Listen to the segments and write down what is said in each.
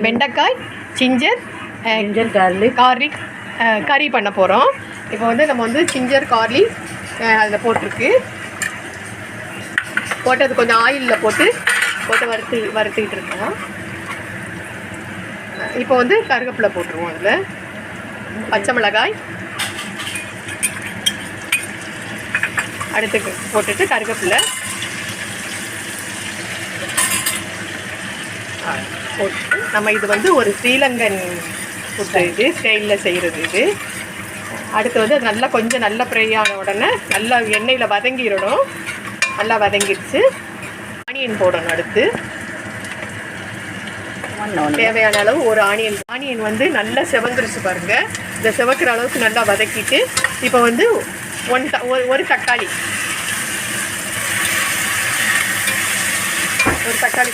வெண்டைக்காய் ginger garlic கறி பண்ண போகிறோம். இப்போ வந்து நம்ம வந்து ஜிஞ்சர் கார்லிக் அதில் போட்டிருக்கு. போட்டு அது கொஞ்சம் ஆயிலில் போட்டு வறுத்துக்கிட்டு இருக்கோம். இப்போ வந்து கருவேப்பிலை போட்டுருவோம். அதில் பச்சை மிளகாய் அடுத்து போட்டுட்டு கருவேப்பிலை போட்டு நம்ம இது வந்து ஒரு ஸ்ரீலங்கன் ஃபுட்டு, இது ஸ்டைலில் செய்கிறது. இது அடுத்து வந்து அது நல்லா கொஞ்சம் நல்லா ஃப்ரை ஆன உடனே நல்லா எண்ணெயில் வதங்கிடணும். நல்லா வதங்கிடுச்சு. ஆனியன் போடணும். அடுத்து தேவையான அளவு ஒரு ஆனியன் வந்து நல்லா செவந்துருச்சு பாருங்கள். இந்த செவக்கிற அளவுக்கு நல்லா வதக்கிட்டு இப்போ வந்து ஒரு தக்காளி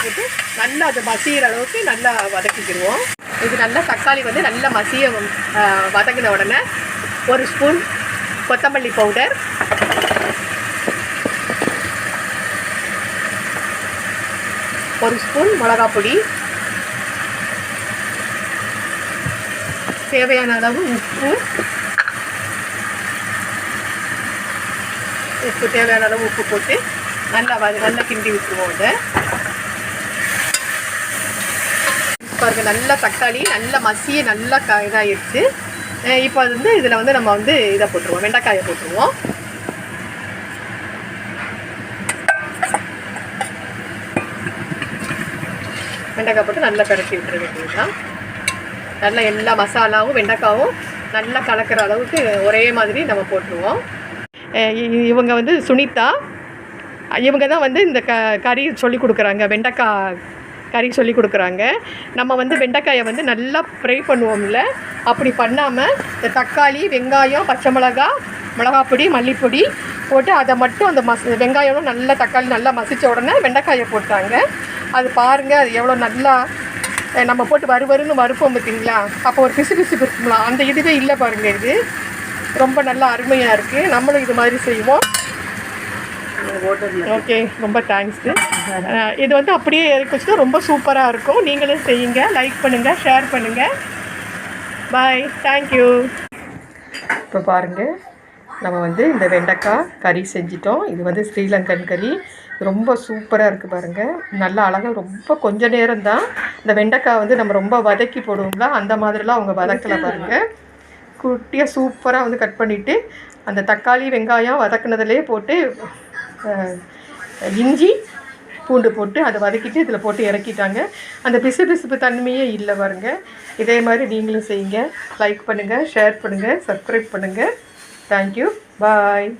போட்டு நல்லா அது மசிகிற அளவுக்கு நல்லா வதக்கிக்கிடுவோம். இது நல்லா தக்காளி வந்து நல்லா மசிய வதங்கின உடனே ஒரு ஸ்பூன் கொத்தமல்லி பவுடர், ஒரு ஸ்பூன் மிளகாய் பொடி, தேவையான அளவு தேவையான அளவு உப்பு போட்டு நல்லா கிண்டி விட்டுருவோம். அதை பாருங்கள், நல்லா தக்காளி நல்லா மசிய நல்லா இதாகிடுச்சு. இப்போ அது வந்து இதில் வந்து நம்ம வந்து இதை போட்டுருவோம், வெண்டைக்காயை போட்டுருவோம். வெண்டைக்காய் போட்டு நல்லா கலக்கி விட்டுற வேண்டியதுதான். நல்லா எல்லா மசாலாவும் வெண்டைக்காவும் நல்லா கலக்கிற அளவுக்கு ஒரே மாதிரி நம்ம போட்டுருவோம். இவங்க வந்து சுனிதா, இவங்க தான் வந்து இந்த கறி சொல்லி கொடுக்குறாங்க, வெண்டைக்காய் கறி சொல்லி கொடுக்குறாங்க. நம்ம வந்து வெண்டைக்காயை வந்து நல்லா ஃப்ரை பண்ணுவோம்ல, அப்படி பண்ணாமல் இந்த தக்காளி, வெங்காயம், பச்சை மிளகாய் பொடி, மல்லிப்பொடி போட்டு அதை மட்டும் அந்த வெங்காயம் நல்லா தக்காளி நல்லா மசித்த உடனே வெண்டைக்காயை போட்டாங்க. அது பாருங்கள், அது எவ்வளோ நல்லா நம்ம போட்டு வறுவருன்னு வறுப்போம் பார்த்தீங்களா, அப்போ ஒரு பிசு இருக்குங்களா, அந்த இதுவே இல்லை பாருங்கள். இது ரொம்ப நல்லா அருமையாக இருக்குது. நம்மளும் இது மாதிரி செய்வோம். ஓகே, ரொம்ப தேங்க்ஸு. இது வந்து அப்படியே இறக்கி வச்சுட்டு ரொம்ப சூப்பராக இருக்கும். நீங்களும் செய்யுங்க, லைக் பண்ணுங்கள், ஷேர் பண்ணுங்கள். பாய், தேங்க்யூ. இப்போ பாருங்கள், நம்ம வந்து இந்த வெண்டைக்காய் கறி செஞ்சிட்டோம். இது வந்து ஸ்ரீலங்கன் கறி, ரொம்ப சூப்பராக இருக்குது பாருங்கள். நல்லா அழகாக ரொம்ப கொஞ்சம் நேரம் தான். இந்த வெண்டைக்காய் வந்து நம்ம ரொம்ப வதக்கி போடுவோம்ல, அந்த மாதிரிலாம் அவங்க வதக்கலை பாருங்கள். குட்டியாக சூப்பராக வந்து கட் பண்ணிவிட்டு அந்த தக்காளி வெங்காயம் வதக்குனதுலேயே போட்டு இஞ்சி பூண்டு போட்டு அதை வதக்கிட்டு இதில் போட்டு இறக்கிட்டாங்க. அந்த பிசுபிசுப்பு தன்மையே இல்லை பாருங்கள். இதே மாதிரி நீங்களும் செய்யுங்க. லைக் பண்ணுங்கள், ஷேர் பண்ணுங்கள், சப்ஸ்கிரைப் பண்ணுங்கள். தேங்க்யூ, பாய்.